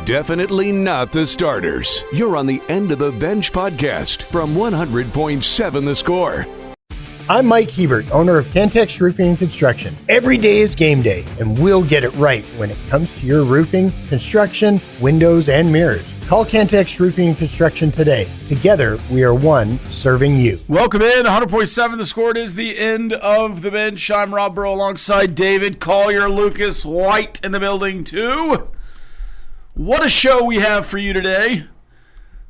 Definitely not the starters. You're on the End of the Bench podcast from 100.7 The Score. I'm Mike Hebert, owner of Cantex Roofing and Construction. Every day is game day, and we'll get it right when it comes to your roofing, construction, windows, and mirrors. Call Cantex Roofing and Construction today. Together, we are one serving you. Welcome in, 100.7 The Score. It is the End of the Bench. I'm Rob Breaux alongside David Collier, Lucas White in the building too. What a show we have for you today.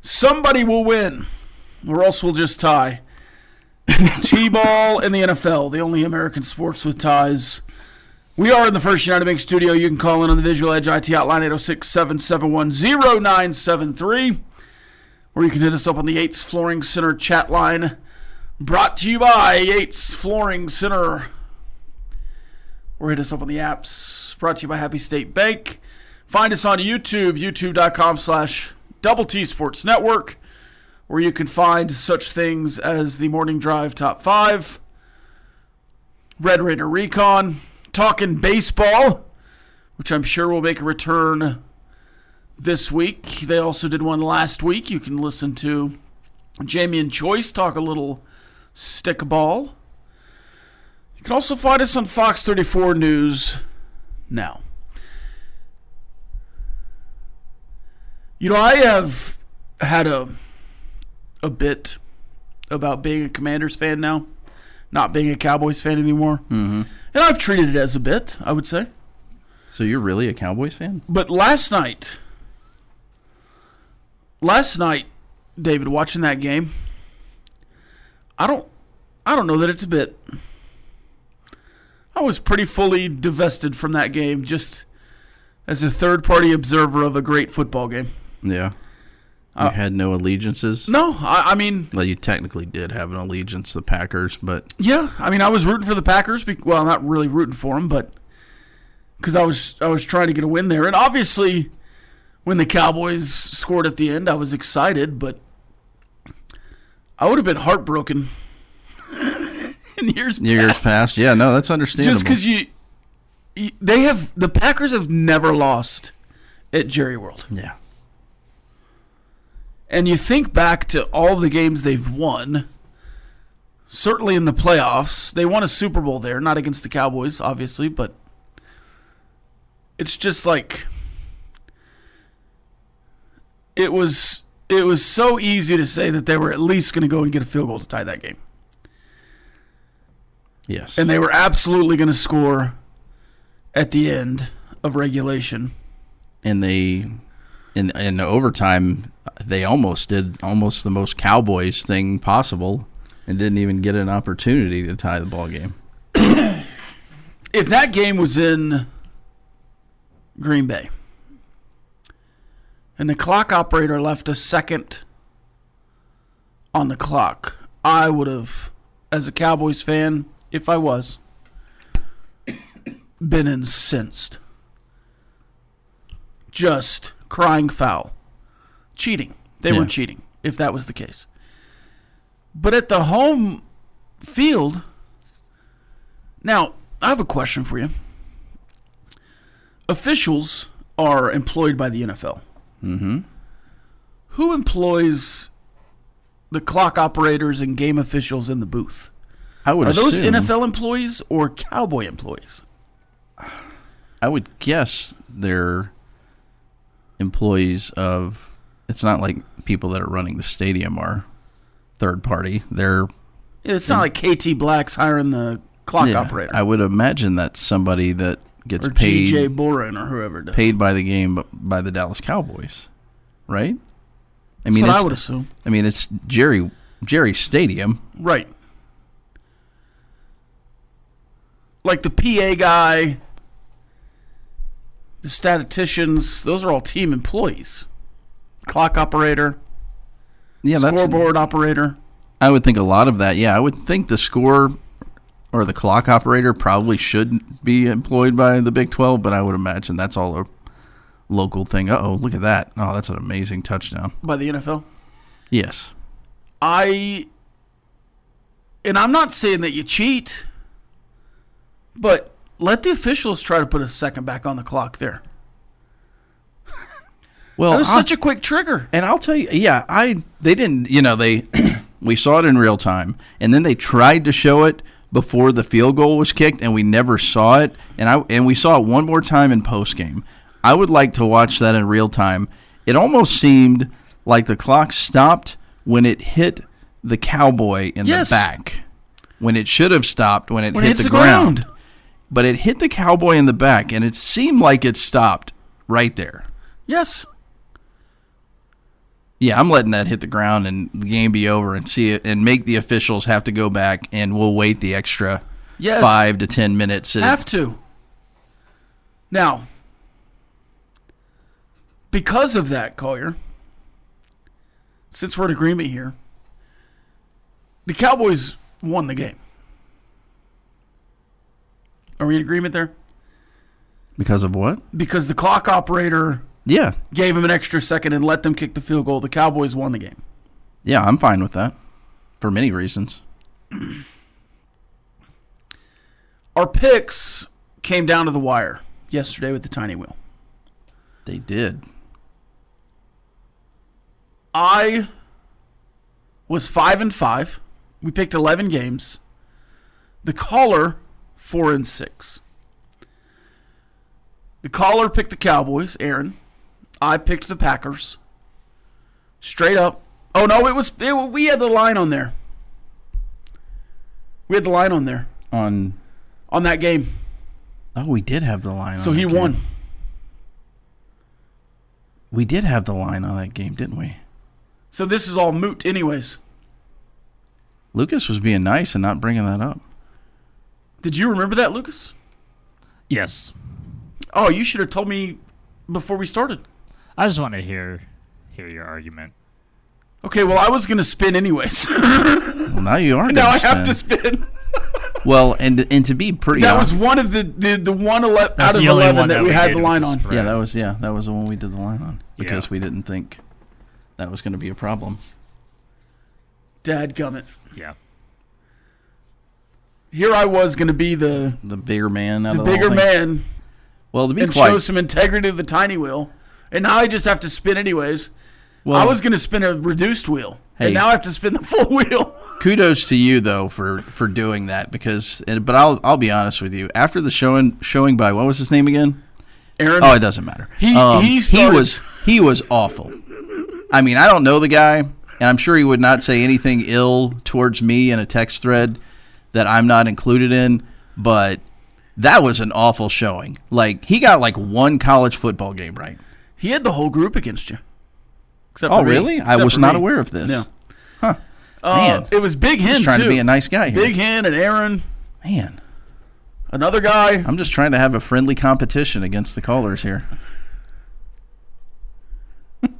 Somebody will win, or else we'll just tie. T-ball and the NFL, the only American sports with ties. We are in the First United Bank studio. You can call in on the Visual Edge IT hotline 806-771-0973, or you can hit us up on the Yates Flooring Center chat line, brought to you by Yates Flooring Center, or hit us up on the apps, brought to you by Happy State Bank. Find us on YouTube, youtube.com/Double T Sports Network, where you can find such things as the Morning Drive Top 5, Red Raider Recon, Talking Baseball, which I'm sure will make a return this week. They also did one last week. You can listen to Jamie and Choice talk a little stickball. You can also find us on Fox 34 News now. You know, I have had a bit about being a Commanders fan now, not being a Cowboys fan anymore. Mm-hmm. And I've treated it as a bit, I would say. So you're really a Cowboys fan? But last night, David, watching that game, I don't know that it's a bit. I was pretty fully divested from that game just as a third-party observer of a great football game. Yeah. You had no allegiances? No, I mean... Well, you technically did have an allegiance to the Packers, but... Yeah, I mean, I was rooting for the Packers. Well, not really rooting for them, but... Because I was trying to get a win there. And obviously, when the Cowboys scored at the end, I was excited, but... I would have been heartbroken in years past. Yeah, no, that's understandable. Just because the Packers have never lost at Jerry World. Yeah. And you think back to all the games they've won, certainly in the playoffs. They won a Super Bowl there, not against the Cowboys, obviously, but it's just like it was so easy to say that they were at least going to go and get a field goal to tie that game. Yes. And they were absolutely going to score at the end of regulation. And in overtime, they almost did the most Cowboys thing possible and didn't even get an opportunity to tie the ball game. If that game was in Green Bay and the clock operator left a second on the clock, I would have, as a Cowboys fan, if I was, been incensed. Just crying foul. Cheating. They were cheating, if that was the case. But at the home field, now, I have a question for you. Officials are employed by the NFL. Mm-hmm. Who employs the clock operators and game officials in the booth? Are those NFL employees or Cowboy employees? I would guess they're employees of... It's not like people that are running the stadium are third party. It's not like KT Black's hiring the clock operator. I would imagine that's somebody that gets or paid... G.J. Boren or whoever does. Paid by the game by the Dallas Cowboys, right? That's what I would assume. I mean, it's Jerry Stadium. Right. Like the PA guy, the statisticians, those are all team employees. Clock operator, scoreboard operator. I would think a lot of that, yeah. I would think the score or the clock operator probably should be employed by the Big 12, but I would imagine that's all a local thing. Uh-oh, look at that. Oh, that's an amazing touchdown. By the NFL? Yes. And I'm not saying that you cheat, but let the officials try to put a second back on the clock there. Well, that was such a quick trigger. And I'll tell you, they didn't, we saw it in real time, and then they tried to show it before the field goal was kicked, and we never saw it, and we saw it one more time in postgame. I would like to watch that in real time. It almost seemed like the clock stopped when it hit the cowboy in the back, when it should have stopped when it hit the ground. But it hit the cowboy in the back, and it seemed like it stopped right there. Yes. Yeah, I'm letting that hit the ground and the game be over and see it and make the officials have to go back, and we'll wait the extra 5 to 10 minutes. Have to. Now, because of that, Collier, since we're in agreement here, the Cowboys won the game. Are we in agreement there? Because of what? Because the clock operator gave him an extra second and let them kick the field goal. The Cowboys won the game. Yeah, I'm fine with that for many reasons. Our picks came down to the wire yesterday with the tiny wheel. They did. I was 5-5. We picked 11 games. The caller 4-6. The caller picked the Cowboys, Aaron. I picked the Packers. Straight up. Oh no, we had the line on there. We had the line on there. On that game. Oh, we did have the line on so he game. won. We did have the line on that game, didn't we? So this is all moot anyways. Lucas was being nice and not bringing that up. Did you remember that, Lucas? Yes. Oh, you should have told me before we started. I just want to hear your argument. Okay, well, I was going to spin anyways. Well, now you are. Now I have to spin. Well, and to be pretty that honest, was one of the one out of 11 that we had the line on. Yeah, that was the one we did the line on because we didn't think that was going to be a problem. Dadgummit. Yeah. Here I was going to be the bigger man. The bigger man. Well, to be and show some integrity to the tiny wheel, and now I just have to spin anyways. Well, I was going to spin a reduced wheel, and now I have to spin the full wheel. Kudos to you though for doing that but I'll be honest with you. After the showing by what was his name again? Aaron. Oh, it doesn't matter. He was awful. I mean, I don't know the guy, and I'm sure he would not say anything ill towards me in a text thread that I'm not included in, but that was an awful showing. Like, he got like one college football game right. He had the whole group against you. Really? I was not aware of this. Yeah. Huh. Man. It was Big Hen, just trying to be a nice guy here. Big Hen and Aaron. Man. Another guy. I'm just trying to have a friendly competition against the callers here.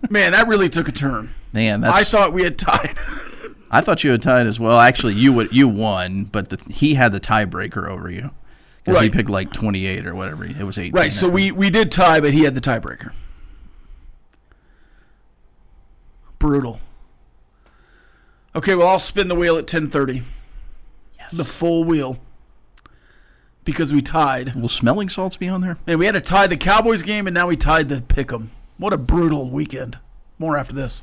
Man, that really took a turn. Man, I thought we had tied. I thought you had tied as well. Actually, you won, but he had the tiebreaker over you. Because he picked like 28 or whatever. It was 18. Right, so we did tie, but he had the tiebreaker. Brutal. Okay, well, I'll spin the wheel at 10:30. Yes. The full wheel. Because we tied. Will smelling salts be on there? Man, we had to tie the Cowboys game, and now we tied the Pick'em. What a brutal weekend. More after this.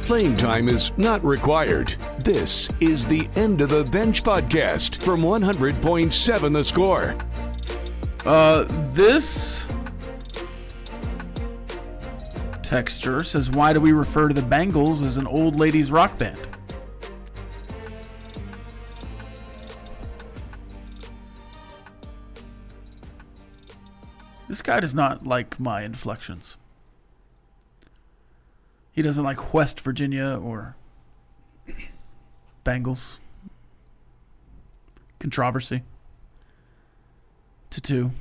Playing time is not required. This is the End of the Bench podcast from 100.7 The Score. This texter says, why do we refer to the Bengals as an old ladies rock band? This guy does not like my inflections. He doesn't like West Virginia or Bengals. Controversy. Tattoo.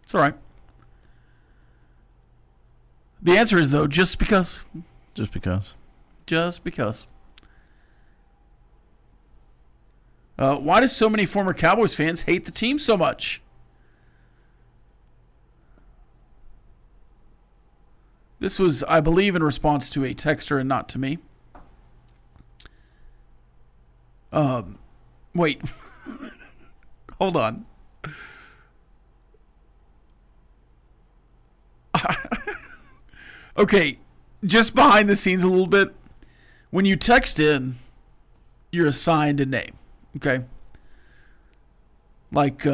It's all right. The answer is, though, just because. Just because. Just because. Why do so many former Cowboys fans hate the team so much? This was, I believe, in response to a texter and not to me. Wait. Hold on. Okay, just behind the scenes a little bit. When you text in, you're assigned a name, okay? Like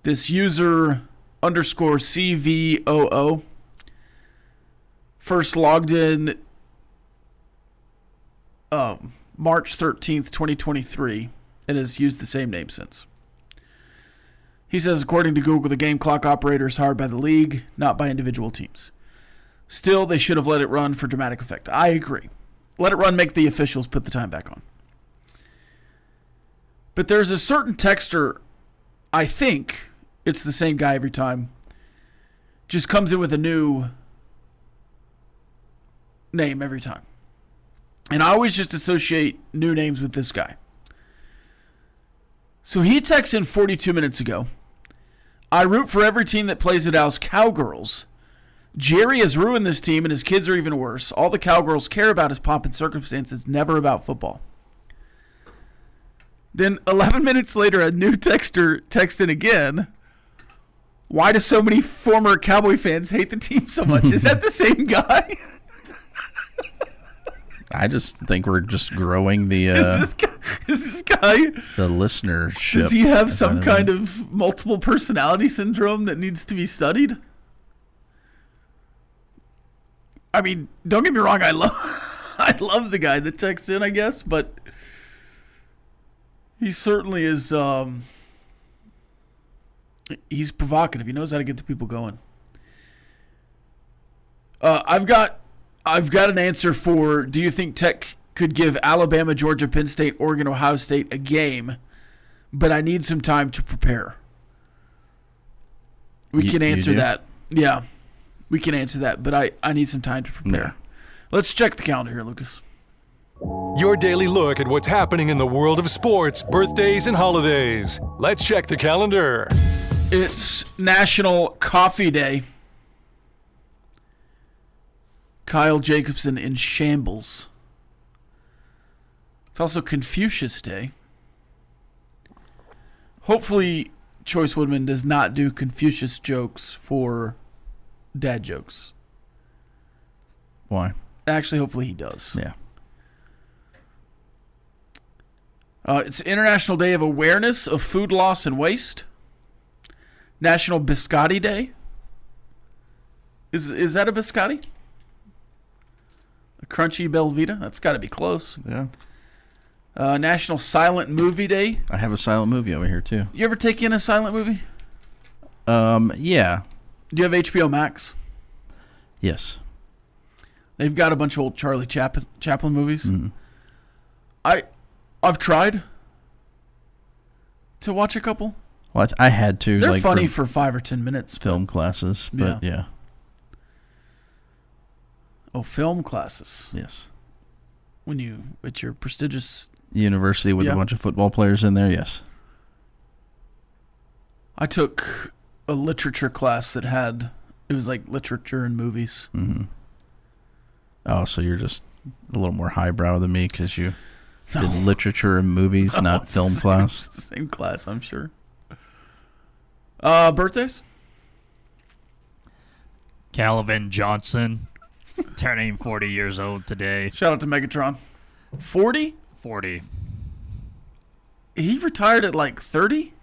this user underscore CVOO first logged in March 13th, 2023, and has used the same name since. He says, according to Google, the game clock operator is hired by the league, not by individual teams. Still, they should have let it run for dramatic effect. I agree. Let it run, make the officials put the time back on. But there's a certain texter, I think it's the same guy every time, just comes in with a new name every time. And I always just associate new names with this guy. So he texted in 42 minutes ago. I root for every team that plays at Dallas Cowgirls. Jerry has ruined this team, and his kids are even worse. All the Cowgirls care about is pomp and circumstances, never about football. Then 11 minutes later, a new texter texts in again. Why do so many former Cowboy fans hate the team so much? Is that the same guy? I just think we're just growing the Is this guy? the listenership. Does he have some kind of multiple personality syndrome that needs to be studied? I mean, don't get me wrong. I love the guy that texts in, I guess, but he certainly is. He's provocative. He knows how to get the people going. I've got an answer for, do you think Tech could give Alabama, Georgia, Penn State, Oregon, Ohio State a game, but I need some time to prepare? We can answer that. Yeah, we can answer that, but I need some time to prepare. Yeah. Let's check the calendar here, Lucas. Your daily look at what's happening in the world of sports, birthdays, and holidays. Let's check the calendar. It's National Coffee Day. Kyle Jacobson in shambles. It's also Confucius Day. Hopefully, Choice Woodman does not do Confucius jokes for dad jokes. Why? Actually, hopefully he does. Yeah. It's International Day of Awareness of Food Loss and Waste. National Biscotti Day. Is that a biscotti? A crunchy Belvita? That's got to be close. Yeah. National Silent Movie Day. I have a silent movie over here too. You ever take in a silent movie? Yeah. Do you have HBO Max? Yes. They've got a bunch of old Charlie Chaplin movies. Mm-hmm. I've tried to watch a couple. Well, I had to. They're funny for 5 or 10 minutes. Film classes, but yeah. Oh, film classes. Yes. When you at your prestigious university with a bunch of football players in there, yes. I took a literature class that it was like literature and movies. Mm-hmm. Oh, so you're just a little more highbrow than me because you did literature and movies, not film class. It's the same class, I'm sure. Birthdays? Calvin Johnson, turning 40 years old today. Shout out to Megatron. 40? 40. He retired at like 30?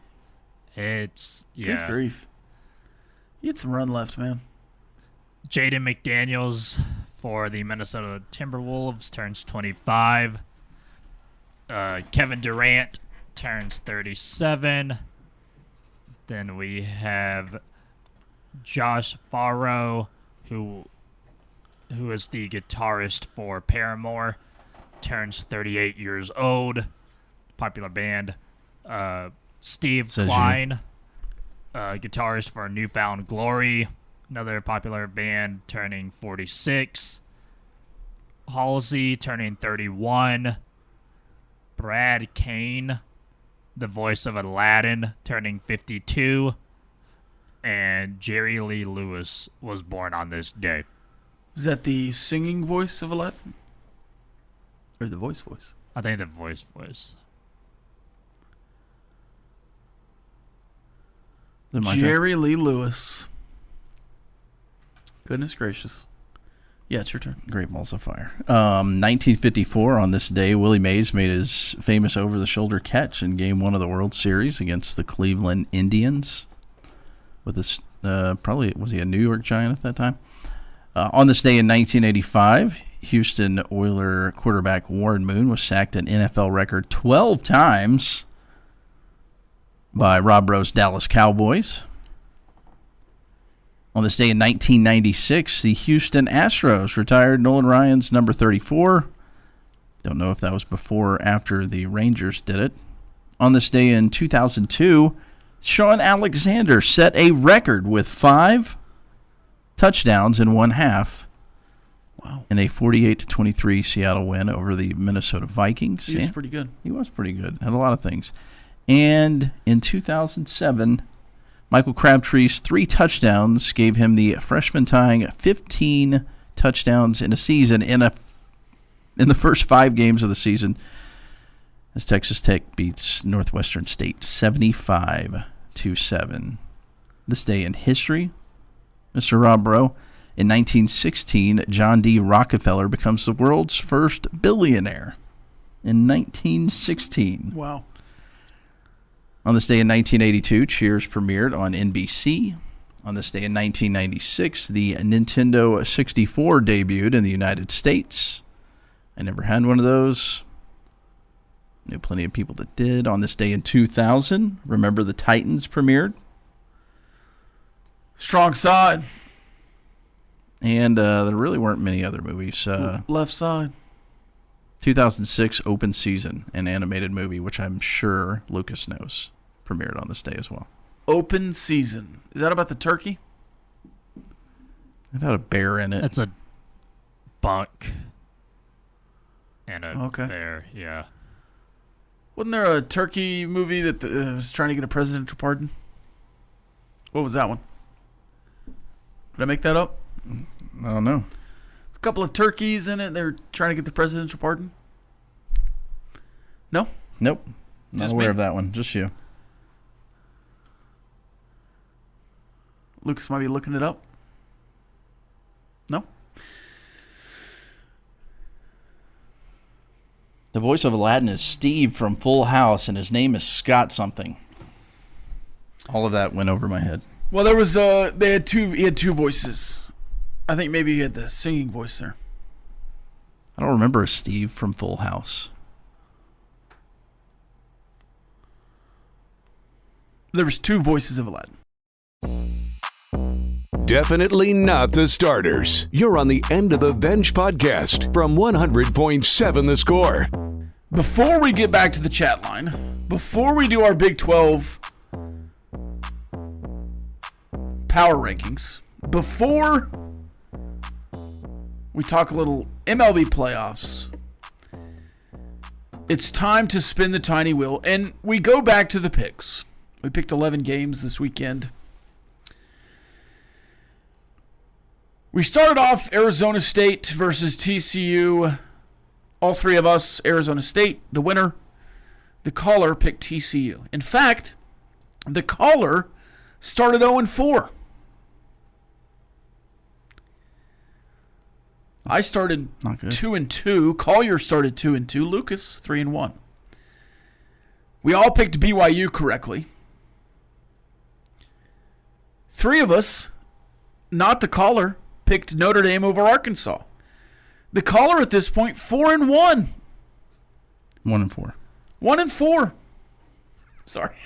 It's, Good grief. He had some run left, man. Jaden McDaniels for the Minnesota Timberwolves turns 25. Kevin Durant turns 37. Then we have Josh Farrow, who is the guitarist for Paramore, turns 38 years old. Popular band. Steve Klein, guitarist for Newfound Glory, another popular band, turning 46. Halsey turning 31. Brad Kane, the voice of Aladdin, turning 52. And Jerry Lee Lewis was born on this day. Is that the singing voice of Aladdin? Or the voice? I think the voice. Jerry Lee Lewis. Goodness gracious. Yeah, it's your turn. Great Balls of Fire. 1954, on this day, Willie Mays made his famous over-the-shoulder catch in Game 1 of the World Series against the Cleveland Indians. With this, probably, was he a New York Giant at that time? On this day in 1985, Houston Oiler quarterback Warren Moon was sacked an NFL record 12 times by Rob Breaux's Dallas Cowboys. On this day in 1996, the Houston Astros retired Nolan Ryan's number 34. Don't know if that was before or after the Rangers did it. On this day in 2002, Sean Alexander set a record with 5 touchdowns in one half. Wow. In a 48-23 Seattle win over the Minnesota Vikings. He was pretty good. He was pretty good. Had a lot of things. And in 2007, Michael Crabtree's 3 touchdowns gave him the freshman-tying 15 touchdowns in a season in the first 5 games of the season as Texas Tech beats Northwestern State 75-7. This day in history, Mr. Rob Breaux. In 1916, John D. Rockefeller becomes the world's first billionaire. In 1916. Wow. On this day in 1982, Cheers premiered on NBC. On this day in 1996, the Nintendo 64 debuted in the United States. I never had one of those. Knew plenty of people that did. On this day in 2000, Remember the Titans premiered. Strong Side. And there really weren't many other movies. Left Side. 2006 Open Season, an animated movie, which I'm sure Lucas knows, premiered on this day as well. Open Season. Is that about the turkey? It had a bear in it. That's a buck and a Okay. bear, yeah. Wasn't there a turkey movie that was trying to get a presidential pardon? What was that one? Did I make that up? I don't know. There's a couple of turkeys in it. They're trying to get the presidential pardon. No? Nope. Not Just aware me? of that one. Just you. Lucas might be looking it up. No? The voice of Aladdin is Steve from Full House, and his name is Scott something. All of that went over my head. Well, there was he had two voices. I think maybe he had the singing voice there. I don't remember a Steve from Full House. There was 2 voices of Aladdin. Definitely not the starters. You're on the End of the Bench podcast from 100.7 The Score. Before we get back to the chat line, before we do our Big 12 power rankings, before we talk a little MLB playoffs, it's time to spin the tiny wheel, and we go back to the picks. We picked 11 games this weekend. We started off Arizona State versus TCU. All 3 of us, Arizona State, the winner. The caller picked TCU. In fact, the caller started 0-4. I started Not good. 2-2. Collier started 2-2. Lucas 3-1. We all picked BYU correctly. 3 of us, not the caller, picked Notre Dame over Arkansas. The caller at this point 4-1. 1-4. 1-4. Sorry.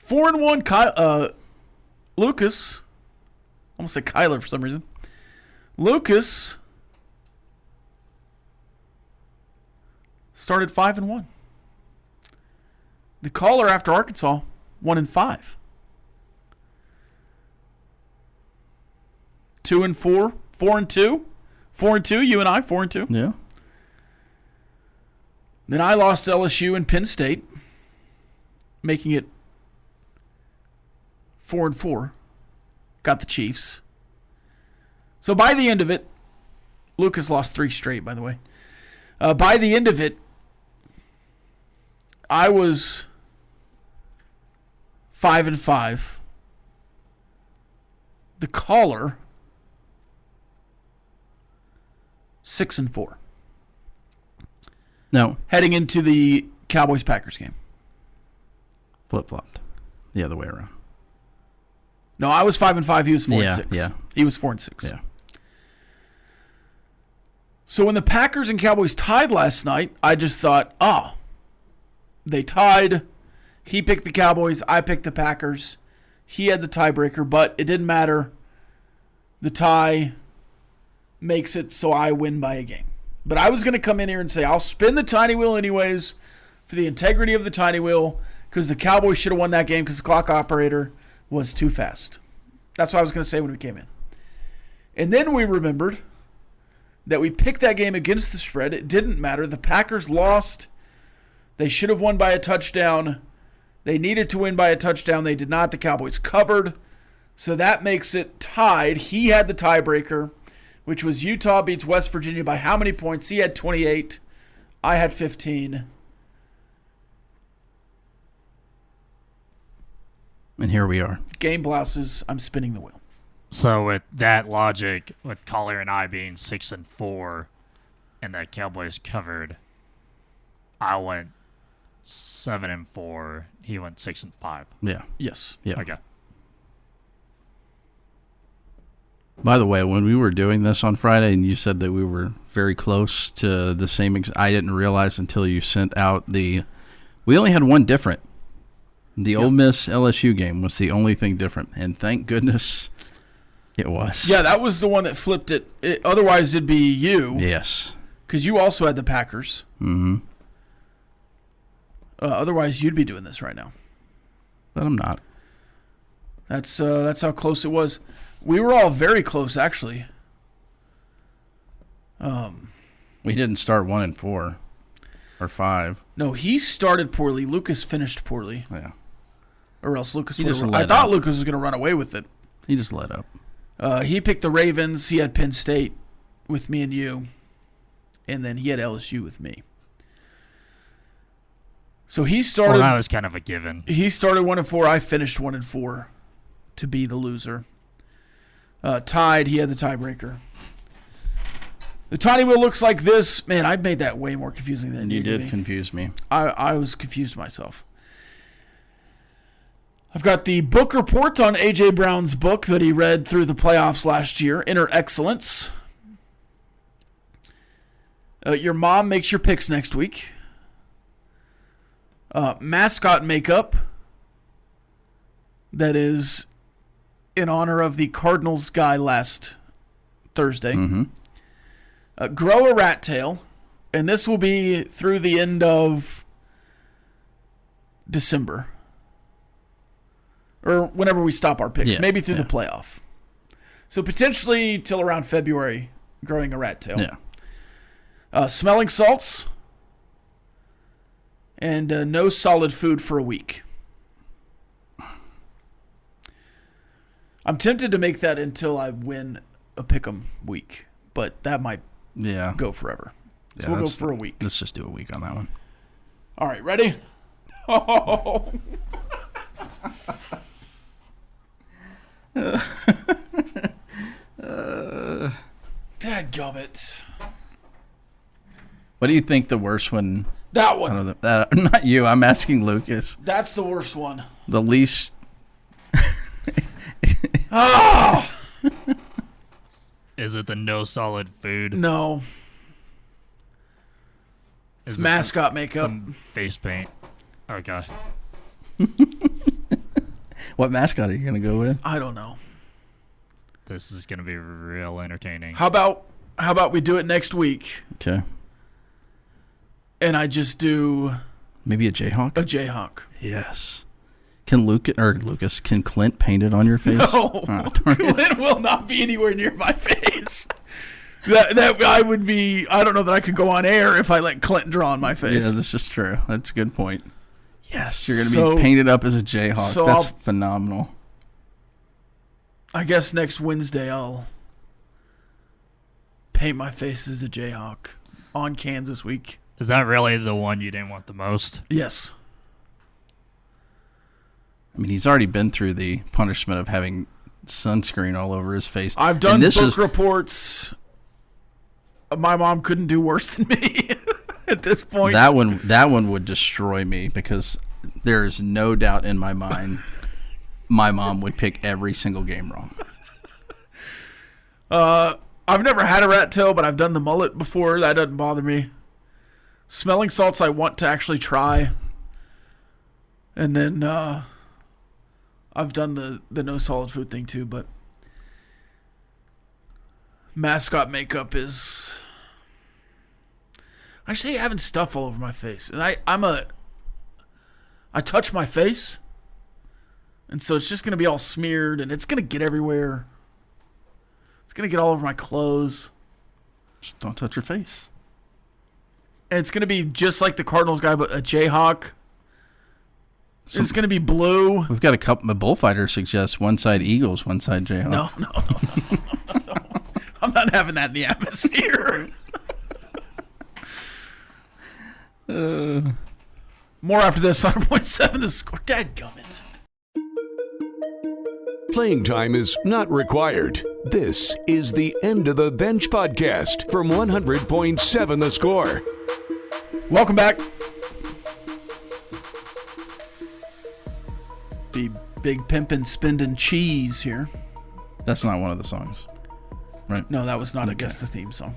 4-1. Lucas. Almost said Kyler for some reason. Lucas started 5-1. The caller after Arkansas 1-5. 2-4, 4-2, 4-2. You and I 4-2. Yeah. Then I lost LSU and Penn State, making it 4-4. Got the Chiefs. So by the end of it, Lucas lost 3 straight, by the way. By the end of it, I was 5-5. The caller 6-4. No, Heading into the Cowboys-Packers game. flip-flopped. The other way around. No, I was 5-5. He was 4-6. Yeah. He was 4-6. Yeah. So when the Packers and Cowboys tied last night, I just thought, they tied. He picked the Cowboys. I picked the Packers. He had the tiebreaker, but it didn't matter. The tie makes it so I win by a game. But I was going to come in here and say, I'll spin the tiny wheel anyways for the integrity of the tiny wheel because the Cowboys should have won that game because the clock operator was too fast. That's what I was going to say when we came in. And then we remembered that we picked that game against the spread. It didn't matter. The Packers lost. They should have won by a touchdown. They needed to win by a touchdown. They did not. The Cowboys covered. So that makes it tied. He had the tiebreaker, which was Utah beats West Virginia by how many points? He had 28. I had 15. And here we are. Game blouses. I'm spinning the wheel. So with that logic, with Collier and I being 6-4, and the Cowboys covered, I went 7-4. He went 6-5. Yeah. Yes. Yeah. Okay. By the way, when we were doing this on Friday and you said that we were very close to the same, I didn't realize until you sent out we only had one different. The Ole Miss LSU game was the only thing different, and thank goodness it was. Yeah, that was the one that flipped it. Otherwise, it'd be you. Yes. Because you also had the Packers. Mm-hmm. Otherwise, you'd be doing this right now. But I'm not. That's how close it was. We were all very close, actually. We didn't start 1-4 or 5. No, he started poorly. Lucas finished poorly. Yeah. Or else Lucas He would just have. let I thought up. Lucas was going to run away with it. He just let up. He picked the Ravens. He had Penn State with me and you. And then he had LSU with me. So he started. Well, that was kind of a given. He started 1-4. I finished 1-4 to be the loser. Tied. He had the tiebreaker. The tiny wheel looks like this. Man, I made that way more confusing than And you did me. confuse me. I was confused myself. I've got the book report on A.J. Brown's book that he read through the playoffs last year, Inner Excellence. Your mom makes your picks next week. Mascot makeup that is in honor of the Cardinals guy last Thursday. Mm-hmm. Grow a rat tail, and this will be through the end of December. Or whenever we stop our picks, maybe through the playoff. So potentially till around February, growing a rat tail. Yeah. Smelling salts. And no solid food for a week. I'm tempted to make that until I win a pick'em week. But that might go forever. So Yeah, we'll go for a week. Let's just do a week on that one. All right, ready? Oh. Dadgummit. What do you think the worst one? That one. Not you. I'm asking Lucas. That's the worst one. The least. Oh! Is it the no solid food? No. Is It's it mascot makeup. face paint. Okay. What mascot are you going to go with? I don't know. This is going to be real entertaining. How about we do it next week Okay. and I just do Maybe a Jayhawk? a Jayhawk? Yes. Can Lucas, can Clint paint it on your face? No. Oh, darn it. Clint will not be anywhere near my face. That I would be. I don't know that I could go on air if I let Clint draw on my face. Yeah, this is true. That's a good point. Yes, you're going to So- be painted up as a Jayhawk. so That's I'll- phenomenal. I guess next Wednesday I'll paint my face as a Jayhawk on Kansas week. Is that really the one you didn't want the most? Yes. I mean, he's already been through the punishment of having sunscreen all over his face. I've done book reports. My mom couldn't do worse than me at this point. That one would destroy me because there is no doubt in my mind my mom would pick every single game wrong. I've never had a rat tail, but I've done the mullet before. That doesn't bother me. Smelling salts I want to actually try. And then I've done the no solid food thing too, but mascot makeup is... I just hate having stuff all over my face. And I touch my face, and so it's just going to be all smeared, and it's going to get everywhere. It's going to get all over my clothes. Just don't touch your face. And it's going to be just like the Cardinals guy, but a Jayhawk. It's going to be blue. We've got a couple. A bullfighter suggests one side Eagles, one side Jayhawk. No. I'm not having that in the atmosphere. More after this. 100.7 the score. Dadgummit. Playing time is not required. This is the End of the Bench podcast from 100.7 The Score. Welcome back. The Big Pimpin' Spindin' Cheese here. That's not one of the songs, right? No, that was not, I guess, the theme song.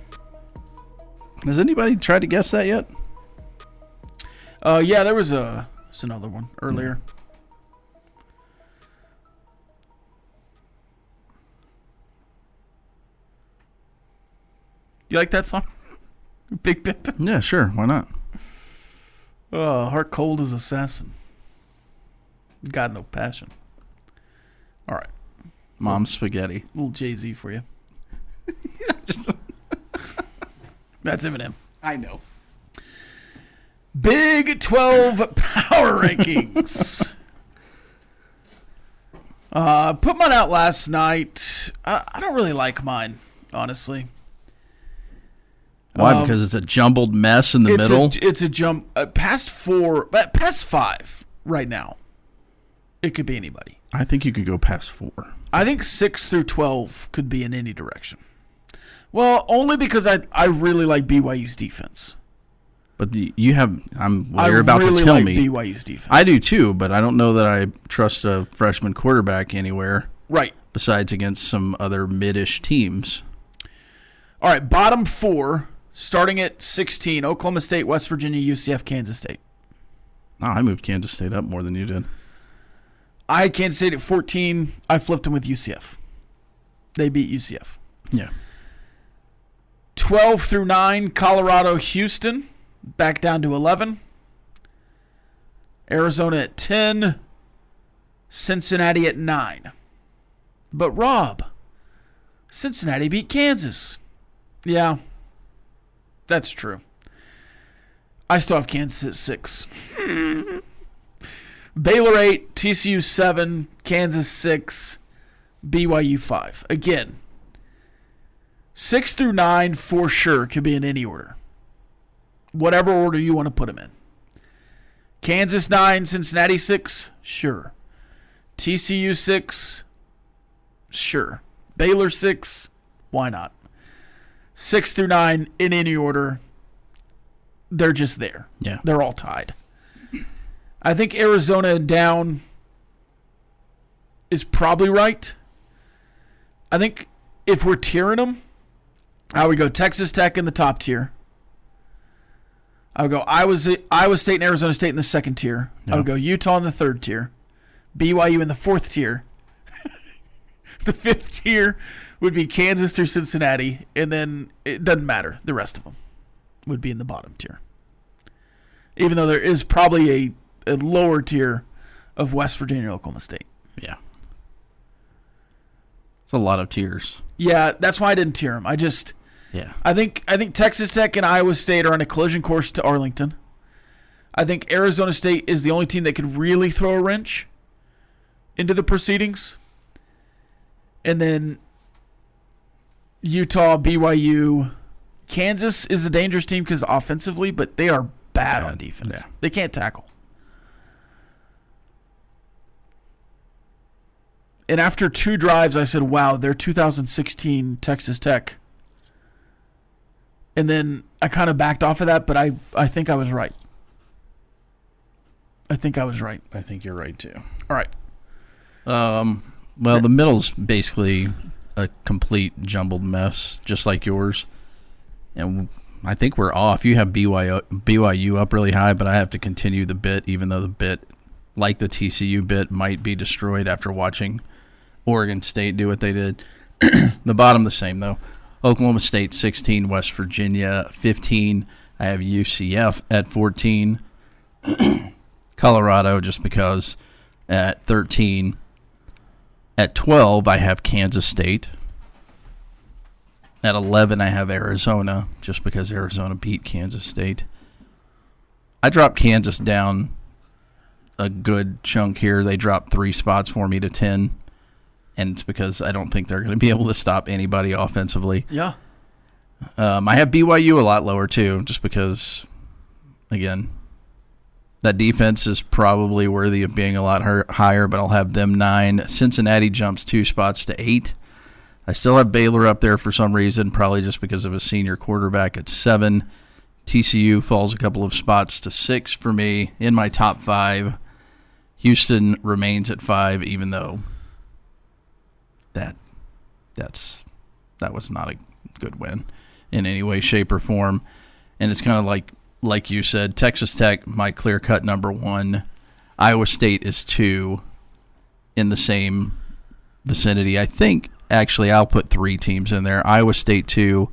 Has anybody tried to guess that yet? Yeah, there was another one earlier. You like that song? Big Pimpin'? Yeah, sure. Why not? Heart cold as assassin. Got no passion. All right. Mom's spaghetti. Little Jay-Z for you. That's Eminem. I know. Big 12 power rankings. Put mine out last night. I don't really like mine, honestly. Why? Because it's a jumbled mess in the middle? It's a jump. Past 5 right now. It could be anybody. I think you could go past 4. I think 6 through 12 could be in any direction. Well, only because I really like BYU's defense. But you're about to tell me. BYU's defense. I do too, but I don't know that I trust a freshman quarterback anywhere. Right. Besides against some other mid-ish teams. All right, bottom 4, starting at 16, Oklahoma State, West Virginia, UCF, Kansas State. Oh, I moved Kansas State up more than you did. I had Kansas State at 14. I flipped them with UCF. They beat UCF. Yeah. 12 through 9, Colorado, Houston. Back down to 11. Arizona at 10. Cincinnati at 9. But Rob, Cincinnati beat Kansas. Yeah, that's true. I still have Kansas at 6. Baylor 8, TCU 7, Kansas 6, BYU 5. Again, 6 through 9 for sure could be in any order. Whatever order you want to put them in. Kansas 9, Cincinnati 6, sure. TCU 6, sure. Baylor 6, why not? 6 through 9 in any order, they're just there. Yeah. They're all tied. I think Arizona and down is probably right. I think if we're tiering them, I would go Texas Tech in the top tier. I would go Iowa State and Arizona State in the second tier. Yeah. I would go Utah in the third tier. BYU in the fourth tier. The fifth tier would be Kansas through Cincinnati, and then it doesn't matter. The rest of them would be in the bottom tier. Even though there is probably a lower tier of West Virginia and Oklahoma State. Yeah. It's a lot of tiers. Yeah, that's why I didn't tier them. I think Texas Tech and Iowa State are on a collision course to Arlington. I think Arizona State is the only team that could really throw a wrench into the proceedings. And then Utah, BYU, Kansas is a dangerous team because offensively, but they are bad on defense. Yeah. They can't tackle. And after 2 drives, I said, wow, they're 2016 Texas Tech. And then I kind of backed off of that, but I think I was right. I think you're right, too. All right. Well, the middle's basically a complete jumbled mess, just like yours. And I think we're off. You have BYU up really high, but I have to continue the bit, even though the bit, like the TCU bit, might be destroyed after watching Oregon State do what they did. The bottom the same, though. Oklahoma State 16, West Virginia 15. I have UCF at 14. Colorado, just because, at 13. At 12, I have Kansas State. At 11, I have Arizona, just because Arizona beat Kansas State. I dropped Kansas down a good chunk here. They dropped 3 spots for me to 10, and it's because I don't think they're going to be able to stop anybody offensively. Yeah. I have BYU a lot lower, too, just because, again, that defense is probably worthy of being a lot higher, but I'll have them 9. Cincinnati jumps 2 spots to 8. I still have Baylor up there for some reason, probably just because of a senior quarterback at 7. TCU falls a couple of spots to 6 for me in my top 5. Houston remains at 5, even though that was not a good win in any way, shape, or form. And it's kind of like you said, Texas Tech, my clear-cut number 1. Iowa State is 2 in the same vicinity. I think, actually, I'll put 3 teams in there. Iowa State 2,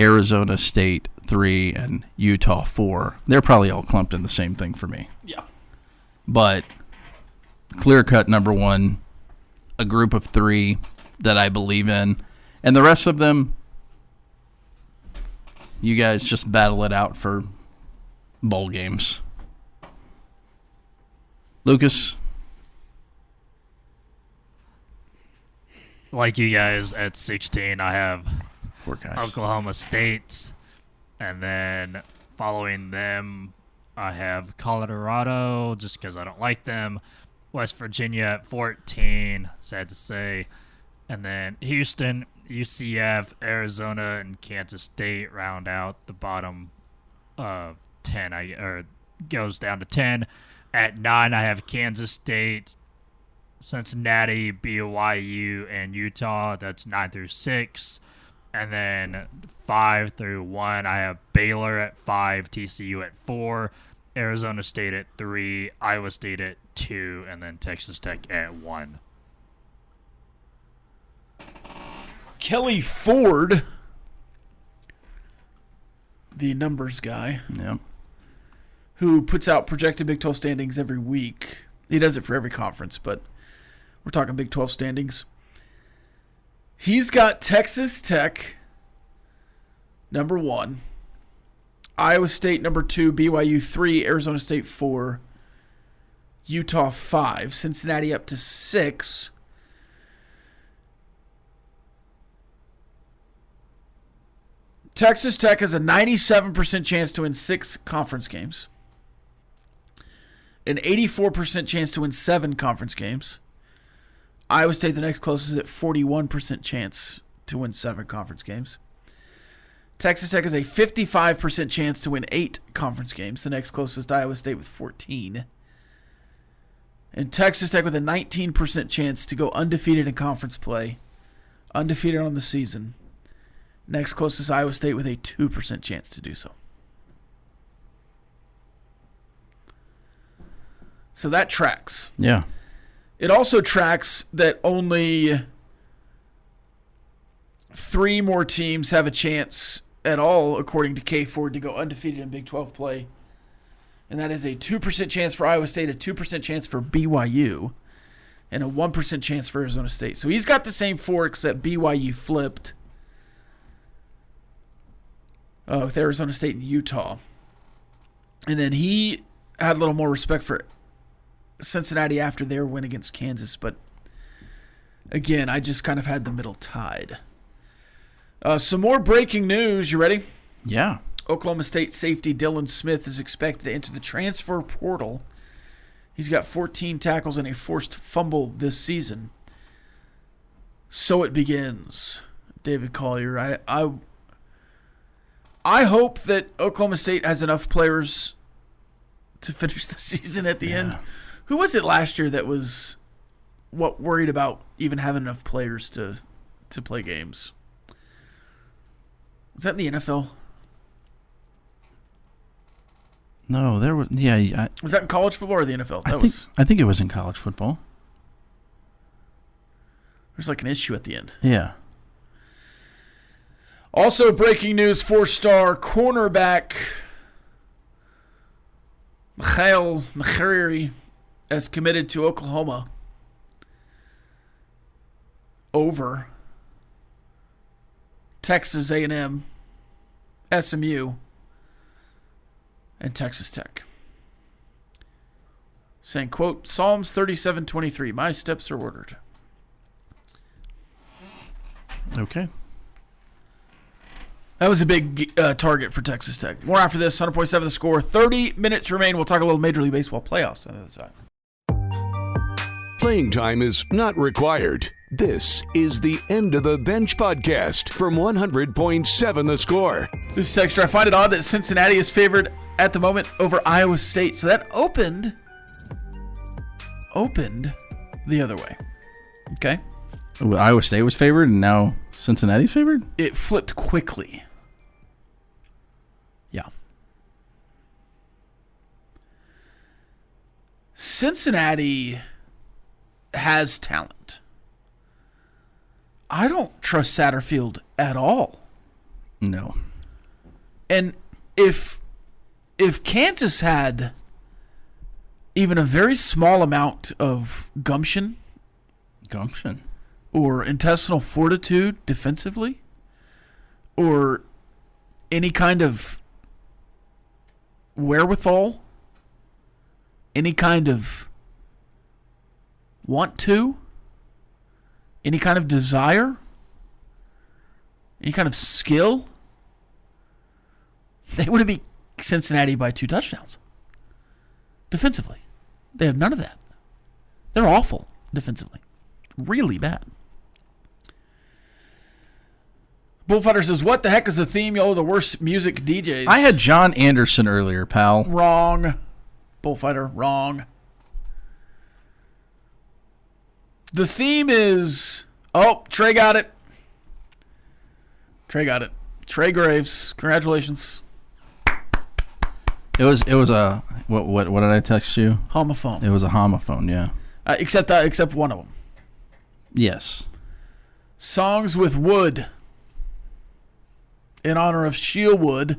Arizona State 3, and Utah 4. They're probably all clumped in the same thing for me. Yeah. But clear-cut number 1, a group of 3 that I believe in. And the rest of them, you guys just battle it out for bowl games. Lucas? Like you guys, at 16, I have Poor guys. Oklahoma State. And then following them, I have Colorado, just because I don't like them. West Virginia at 14, sad to say. And then Houston, UCF, Arizona, and Kansas State round out the bottom 10. Or goes down to 10. At 9, I have Kansas State, Cincinnati, BYU, and Utah. That's 9 through 6. And then 5 through 1, I have Baylor at 5, TCU at 4, Arizona State at 3, Iowa State at 2, and then Texas Tech at 1. Kelly Ford, the numbers guy, Yeah. who puts out projected Big 12 standings every week. He does it for every conference, but we're talking Big 12 standings. He's got Texas Tech number 1, Iowa State number 2, BYU 3, Arizona State 4, Utah 5, Cincinnati up to 6. Texas Tech has a 97% chance to win 6 conference games, an 84% chance to win 7 conference games. Iowa State, the next closest, at 41% chance to win 7 conference games. Texas Tech has a 55% chance to win 8 conference games. The next closest, Iowa State, with 14. And Texas Tech with a 19% chance to go undefeated in conference play. Undefeated on the season. Next closest, Iowa State, with a 2% chance to do so. So that tracks. Yeah. It also tracks that only 3 more teams have a chance at all, according to K Ford, to go undefeated in Big 12 play. And that is a 2% chance for Iowa State, a 2% chance for BYU, and a 1% chance for Arizona State. So he's got the same 4, except BYU flipped with Arizona State and Utah. And then he had a little more respect for Cincinnati after their win against Kansas, but again, I just kind of had the middle tied. Some more breaking news. You ready? Yeah. Oklahoma State safety Dylan Smith is expected to enter the transfer portal. He's got 14 tackles and a forced fumble this season. So it begins. David Collier. I hope that Oklahoma State has enough players to finish the season at the end. Who was it last year that was worried about even having enough players to play games? Was that in the NFL? No, there was. Yeah, Was that in college football or the NFL? I think it was in college football. There's like an issue at the end. Yeah. Also, breaking news: 4-star cornerback Mikhail McCreary has committed to Oklahoma over Texas A&M, SMU, and Texas Tech. Saying, quote, Psalms 37:23, my steps are ordered. Okay. That was a big target for Texas Tech. More after this, 100.7 The Score. 30 minutes remain. We'll talk a little Major League Baseball playoffs on the other side. Playing time is not required. This is the End of the Bench podcast from 100.7 The Score. This texture, I find it odd that Cincinnati is favored at the moment over Iowa State. So that opened the other way. Okay? Well, Iowa State was favored, and now Cincinnati's favored? It flipped quickly. Yeah. Cincinnati has talent. I don't trust Satterfield at all. No. And if Kansas had even a very small amount of gumption or intestinal fortitude defensively, or any kind of wherewithal, any kind of want to, any kind of desire, any kind of skill, they would have beat Cincinnati by 2 touchdowns. Defensively. They have none of that. They're awful defensively. Really bad. Bullfighter says, what the heck is the theme? Y'all are the worst music DJs. I had John Anderson earlier, pal. Wrong. Bullfighter, wrong. The theme is... Oh, Trey got it. Trey Graves. Congratulations. It was a... What did I text you? Homophone. It was a homophone, yeah. Except one of them. Yes. Songs with Wood. In honor of Shieldwood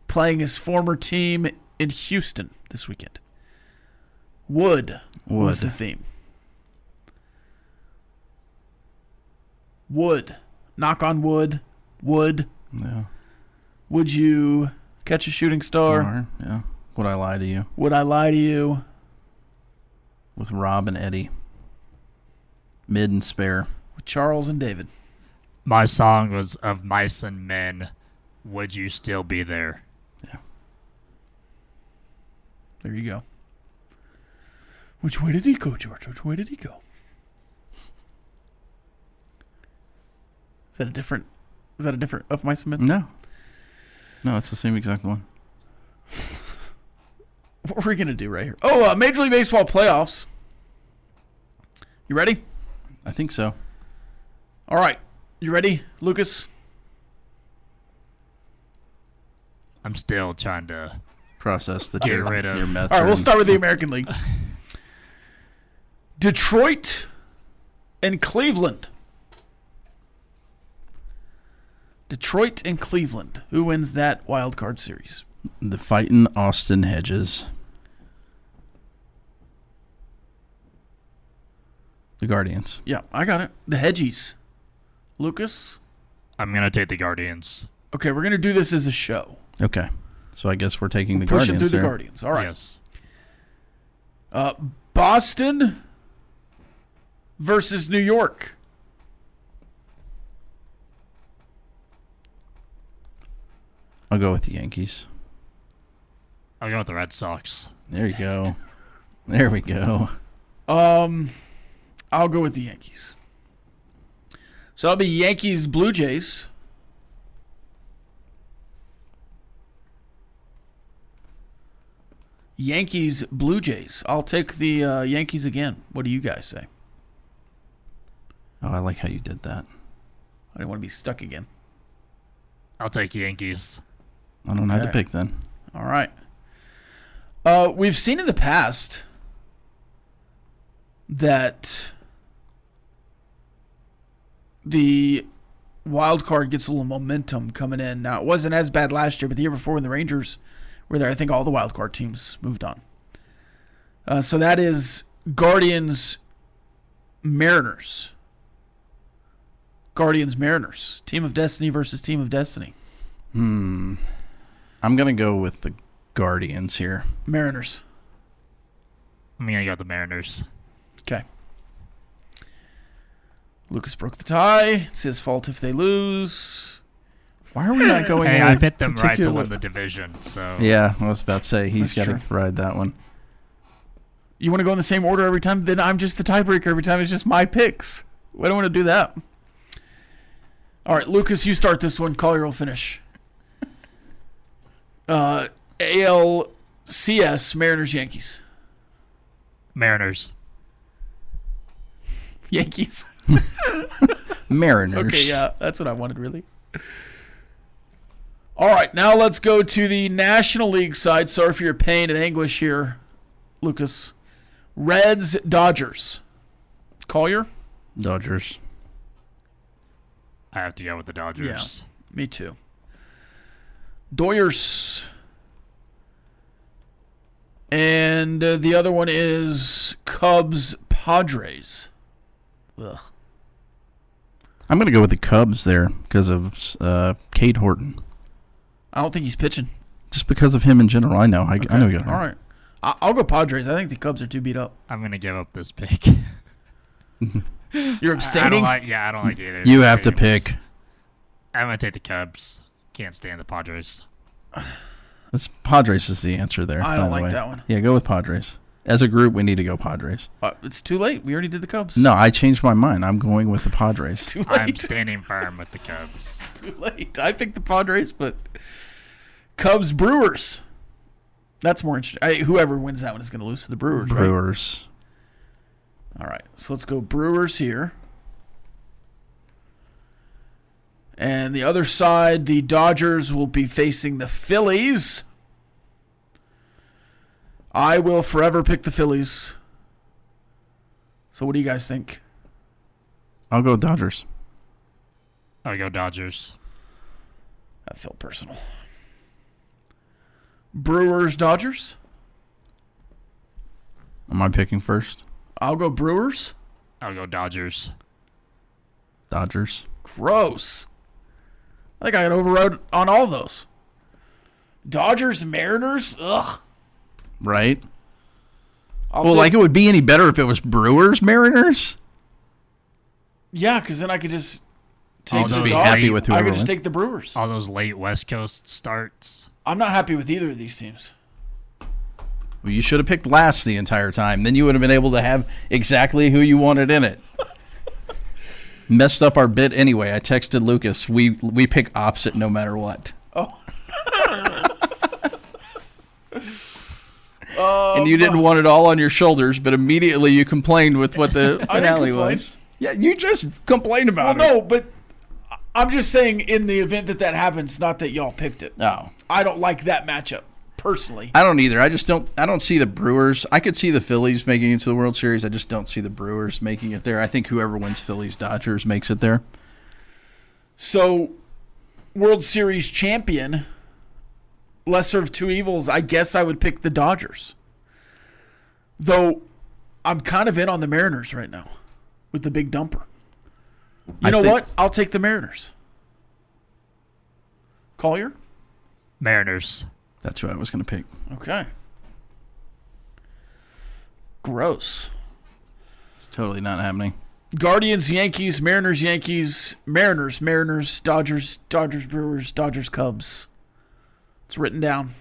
playing his former team in Houston this weekend. Wood was the theme. Wood. Knock on wood. Wood. Yeah. Would you catch a shooting star? Yeah. Would I lie to you? Would I lie to you? With Rob and Eddie. Mid and spare. With Charles and David. My song was Of Mice and Men. Would you still be there? Yeah. There you go. Which way did he go, George? Which way did he go? Is that a different Of Mice and Men? No, it's the same exact one. What are we going to do right here? Oh, Major League Baseball playoffs. You ready? I think so. All right. You ready, Lucas? I'm still trying to Process the get rid of your Mets. All right, we'll start with the American League. Detroit and Cleveland. Detroit and Cleveland. Who wins that wild card series? The fighting Austin Hedges. The Guardians. Yeah, I got it. The Hedgies. Lucas? I'm going to take the Guardians. Okay, we're going to do this as a show. Okay. So I guess we're taking the Pushing Guardians through the there. Guardians. All right. Yes. Boston versus New York. I'll go with the Yankees. I'll go with the Red Sox. There you go. There we go. I'll go with the Yankees. So that'll be Yankees, Blue Jays. Yankees, Blue Jays. I'll take the Yankees again. What do you guys say? Oh, I like how you did that. I didn't want to be stuck again. I'll take Yankees. I don't have to Okay. pick then. All right. We've seen in the past that the wild card gets a little momentum coming in. Now, it wasn't as bad last year, but the year before when the Rangers were there, I think all the wild card teams moved on. So that is Guardians, Mariners. Guardians, Mariners. Team of Destiny versus Team of Destiny. I'm going to go with the Guardians here. Mariners. I'm going to go with the Mariners. Okay. Lucas broke the tie. It's his fault if they lose. Why are we not going Hey, with I picked them right to particular- win the division, so... Yeah, I was about to say he's got That's to ride that one. You want to go in the same order every time? Then I'm just the tiebreaker every time. It's just my picks. I don't want to do that. All right, Lucas, you start this one. Collier will finish. ALCS, Mariners, Yankees. Mariners. Yankees. Mariners. Okay, yeah, that's what I wanted, really. All right, now let's go to the National League side. Sorry for your pain and anguish here, Lucas. Reds, Dodgers. Collier? Dodgers. I have to go with the Dodgers. Me too. Doyers. And the other one is Cubs, Padres. Ugh. I'm going to go with the Cubs there because of Cade Horton. I don't think he's pitching. Just because of him in general. I know. I know you got All right. I'll go Padres. I think the Cubs are too beat up. I'm going to give up this pick. You're I abstaining? don't like either. You have to teams. pick. I'm going to take the Cubs. Can't stand the Padres. Padres is the answer there. I by don't the like way. that one. Yeah, go with Padres. As a group, we need to go Padres. It's too late. We already did the Cubs. No, I changed my mind. I'm going with the Padres. Too late. I'm standing firm with the Cubs. Too late. I picked the Padres, but Cubs, Brewers. That's more interesting. Whoever wins that one is going to lose to the Brewers, right? Brewers. All right, so let's go Brewers here. And the other side, the Dodgers will be facing the Phillies. I will forever pick the Phillies. So what do you guys think? I'll go Dodgers. I'll go Dodgers. That felt personal. Brewers, Dodgers? Am I picking first? I'll go Brewers. I'll go Dodgers. Dodgers. Gross. I think I got overrode on all those. Dodgers, Mariners? Ugh. Right? I'll Well, take- like it would be any better if it was Brewers, Mariners? Yeah, because then I could just I'll take just the be Dodgers. happy with I whoever could just wins. take the Brewers. All those late West Coast starts. I'm not happy with either of these teams. Well, you should have picked last the entire time. Then you would have been able to have exactly who you wanted in it. Messed up our bit anyway. I texted Lucas. We pick opposite no matter what. And you didn't want it all on your shoulders, but immediately you complained with what the finale complain. was. Yeah, you just complained Well, about it. no, but I'm just saying in the event that happens, not that y'all picked it. No. I don't like that matchup, personally. I don't either. I don't see the Brewers. I could see the Phillies making it to the World Series. I just don't see the Brewers making it there. I think whoever wins Phillies Dodgers makes it there. So, World Series champion, lesser of two evils, I guess I would pick the Dodgers. Though, I'm kind of in on the Mariners right now with the big dumper. You know what? I'll take the Mariners. Collier? Mariners. That's who I was going to pick. Okay. Gross. It's totally not happening. Guardians, Yankees, Mariners, Yankees, Mariners, Dodgers, Brewers, Dodgers, Cubs. It's written down.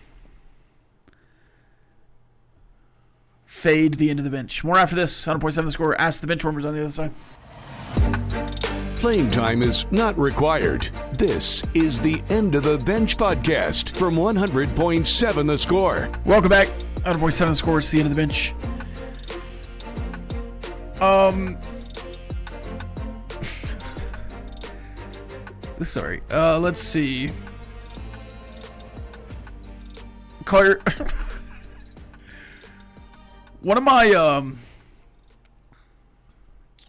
Fade the end of the bench. More after this. 100.7 The Score. Ask the Benchwarmers on the other side. Playing time is not required. This is the End of the Bench podcast from 100.7 The Score. Welcome back. 100.7 The Score. It's the End of the Bench. Sorry. Let's see. Collier. One of my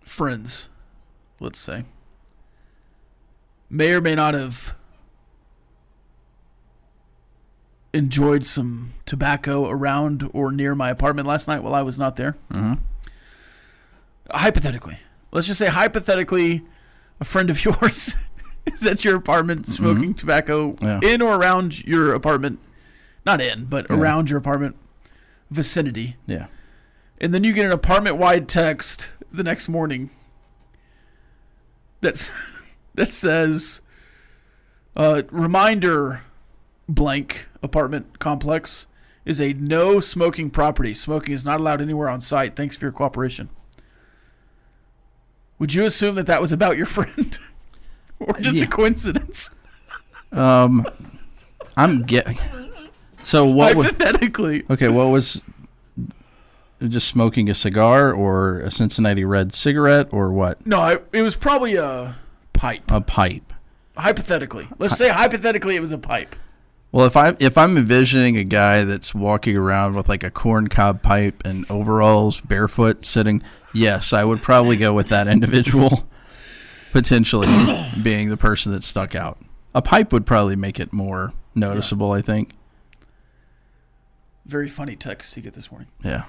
friends, let's say, may or may not have enjoyed some tobacco around or near my apartment last night while I was not there. Mm-hmm. Hypothetically. Let's just say hypothetically a friend of yours is at your apartment smoking tobacco in or around your apartment. Not in, but around your apartment vicinity. Yeah. And then you get an apartment-wide text the next morning that says, reminder, blank apartment complex is a no smoking property. Smoking is not allowed anywhere on site. Thanks for your cooperation. Would you assume that was about your friend? Or just a coincidence? I'm getting... So what hypothetically. What was... Just smoking a cigar or a Cincinnati Red cigarette or what? No, it was probably a pipe. A pipe. Hypothetically. Let's say hypothetically it was a pipe. Well, if I'm envisioning a guy that's walking around with like a corncob pipe and overalls, barefoot, sitting, yes, I would probably go with that individual potentially being the person that stuck out. A pipe would probably make it more noticeable, I think. Very funny text you get this morning. Yeah.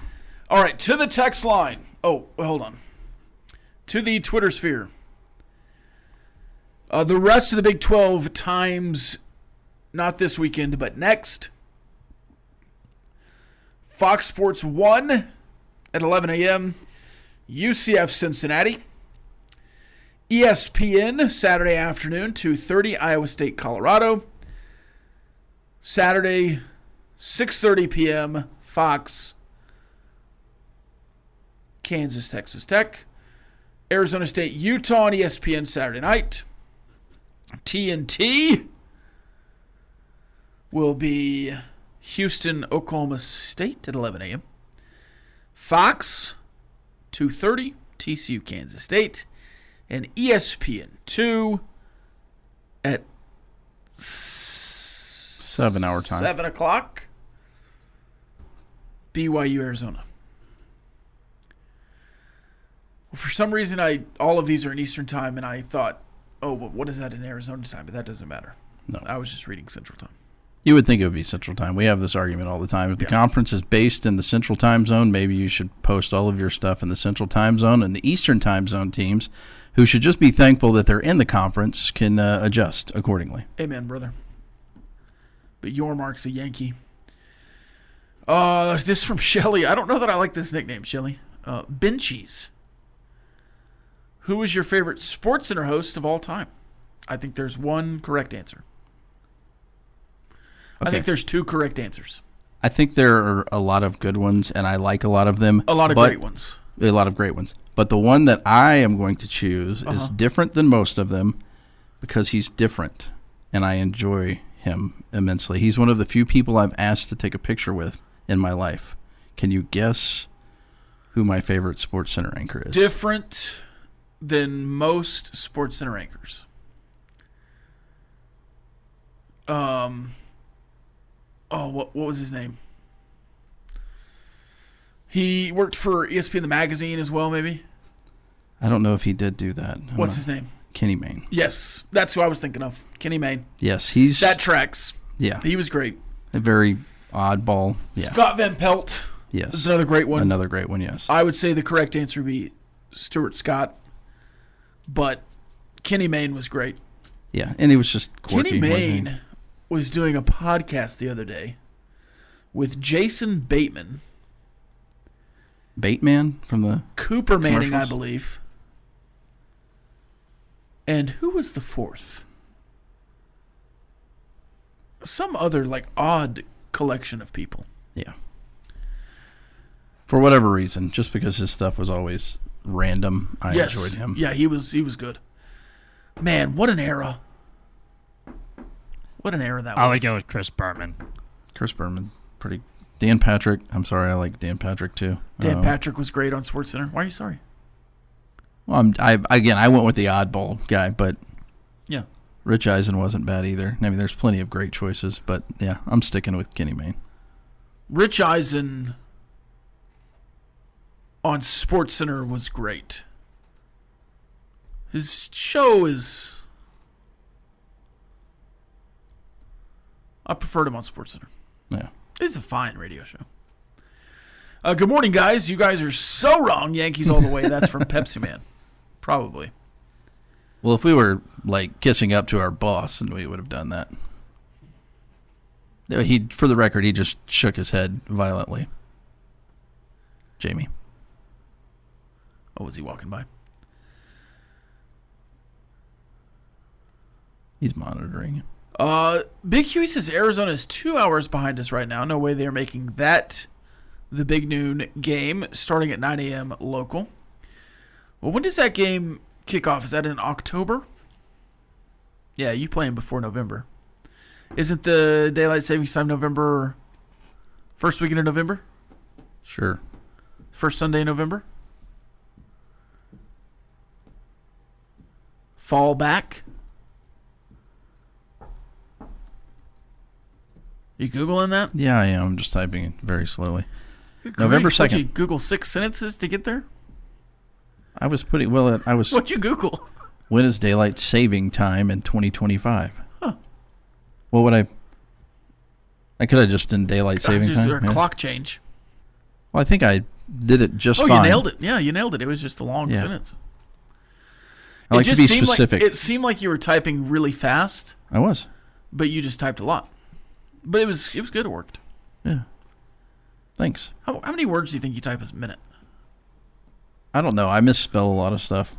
All right, to the text line. Oh, hold on. To the Twitter sphere. The rest of the Big 12 times, not this weekend, but next. Fox Sports 1 at 11 a.m. UCF Cincinnati. ESPN Saturday afternoon, 2:30, Iowa State, Colorado. Saturday, 6:30 p.m., Fox Kansas, Texas Tech. Arizona State, Utah on ESPN Saturday night. TNT will be Houston, Oklahoma State at 11 a.m. Fox, 2:30, TCU, Kansas State. And ESPN 2 at 7-hour time. 7 o'clock. BYU, Arizona. For some reason, all of these are in Eastern time, and I thought, oh, well, what is that in Arizona time? But that doesn't matter. No. I was just reading Central time. You would think it would be Central time. We have this argument all the time. If the conference is based in the Central time zone, maybe you should post all of your stuff in the Central time zone, and the Eastern time zone teams, who should just be thankful that they're in the conference, can adjust accordingly. Amen, brother. But your mark's a Yankee. This from Shelly. I don't know that I like this nickname, Shelly. Benchies. Who is your favorite SportsCenter host of all time? I think there's one correct answer. Okay. I think there's two correct answers. I think there are a lot of good ones, and I like a lot of them. A lot of great ones. A lot of great ones. But the one that I am going to choose is different than most of them because he's different, and I enjoy him immensely. He's one of the few people I've asked to take a picture with in my life. Can you guess who my favorite SportsCenter anchor is? Different than most SportsCenter anchors. What was his name? He worked for ESPN the magazine as well, maybe. I don't know if he did do that. What's his name? Kenny Mayne. Yes, that's who I was thinking of. Kenny Mayne. Yes, he's that tracks. Yeah, he was great. A very oddball. Yeah. Scott Van Pelt. Yes, is another great one. Another great one. Yes, I would say the correct answer would be Stuart Scott, but Kenny Mayne was great. Yeah, and he was just quirky. Kenny Mayne was doing a podcast the other day with Jason Bateman. Bateman from the Cooper Manning, I believe. And who was the fourth? Some other odd collection of people. Yeah. For whatever reason, just because his stuff was always random, I enjoyed him. Yeah, he was good. Man, what an era. What an era that was. I would go with Chris Berman. Chris Berman, pretty. Dan Patrick. I'm sorry, I like Dan Patrick too. Dan Patrick was great on SportsCenter. Why are you sorry? Well, I went with the oddball guy, but Yeah. Rich Eisen wasn't bad either. I mean, there's plenty of great choices, but yeah, I'm sticking with Kenny Mayne. Rich Eisen on SportsCenter was great. His show is... I preferred him on SportsCenter. Yeah. It's a fine radio show. Good morning, guys. You guys are so wrong. Yankees all the way. That's from Pepsi Man. Probably. Well, if we were like kissing up to our boss, then we would have done that. For the record, he just shook his head violently. Jamie. Oh, was he walking by? He's monitoring. Big Huey says Arizona is 2 hours behind us right now. No way they're making that the big noon game starting at 9 a.m. local. Well, when does that game kick off? Is that in October? Yeah, you playing before November. Isn't the daylight savings time November, first weekend of November? Sure. First Sunday in November? Fall back? You Googling that? Yeah, I am. I'm just typing it very slowly. Good November grief, what'd 2nd. you Google 6 sentences to get there? I was putting, What'd you Google? when is daylight saving time in 2025? Huh. What would I could have just done daylight saving Just time. a Yeah. clock change. Well, I think I did it just Oh, fine. you nailed it. Yeah, you nailed it. It was just a long Yeah. sentence. I like It to just be seemed specific. It seemed like you were typing really fast, I was. but you just typed a lot. But it was good. It worked. Yeah. Thanks. How many words do you think you type a minute? I don't know. I misspell a lot of stuff.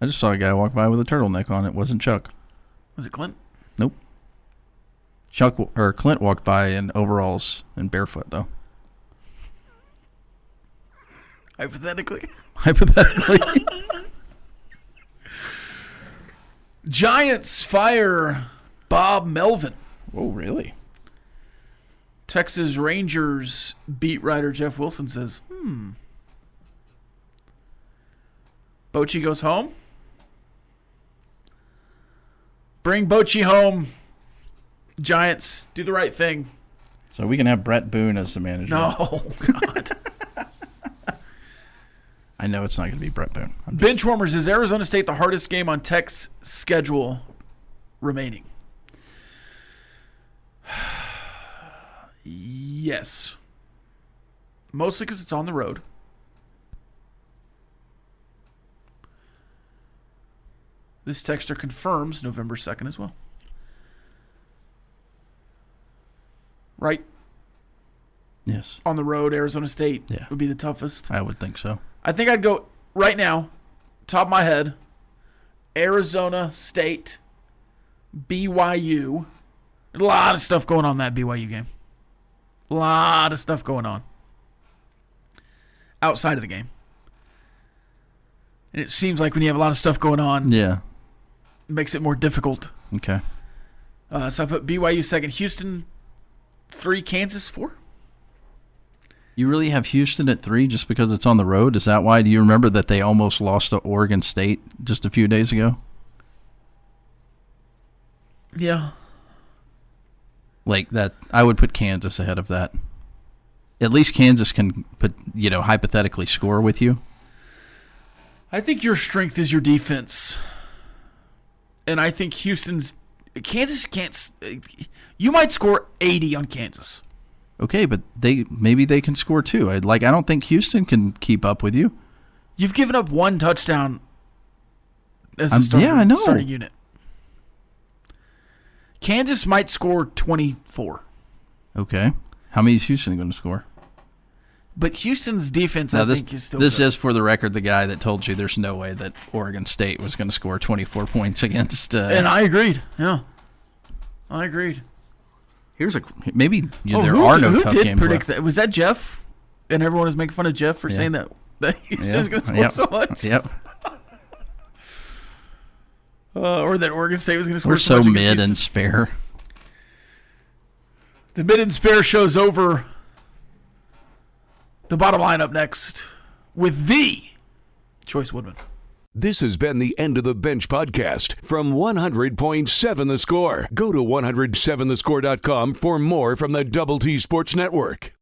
I just saw a guy walk by with a turtleneck on. It wasn't Chuck. Was it Clint? Nope. Clint walked by in overalls and barefoot though. Hypothetically. Hypothetically. Giants fire Bob Melvin. Oh, really? Texas Rangers beat writer Jeff Wilson says, Bochy goes home. Bring Bochy home. Giants, do the right thing. So we can have Brett Boone as the manager. No, God. I know it's not going to be Brett Boone. Benchwarmers, is Arizona State the hardest game on Tech's schedule remaining? Yes. Mostly because it's on the road. This texter confirms November 2nd as well. Right? Yes, On the road, Arizona State Yeah. would be the toughest. I would think so. I think I'd go right now, top of my head, Arizona State, BYU. A lot of stuff going on in that BYU game. A lot of stuff going on outside of the game. And it seems like when you have a lot of stuff going on, Yeah. it makes it more difficult. Okay. So I put BYU second, Houston 3, Kansas 4. You really have Houston at 3 just because it's on the road? Is that why? Do you remember that they almost lost to Oregon State just a few days ago? Yeah. Like that, I would put Kansas ahead of that. At least Kansas can hypothetically score with you. I think your strength is your defense. And I think Kansas can't. You might score 80 on Kansas. Okay, but maybe they can score too. I don't think Houston can keep up with you. You've given up one touchdown as a I know. starting unit. Kansas might score 24. Okay. How many is Houston going to score? But Houston's defense, Now, I think, is still this good. is, for the record, the guy that told you there's no way that Oregon State was going to score 24 points against. And I agreed. Yeah. I agreed. Here's maybe there who are no who tough did games predict left. that? Was that Jeff? And everyone was making fun of Jeff for saying that Houston's going to score so much? Yep. Or that Oregon State was going to score. We're so mid and spare. The mid and spare show's over. The bottom line up next with the Choice Woodman. This has been the End of the Bench podcast from 100.7 The Score. Go to 107thescore.com for more from the Double T Sports Network.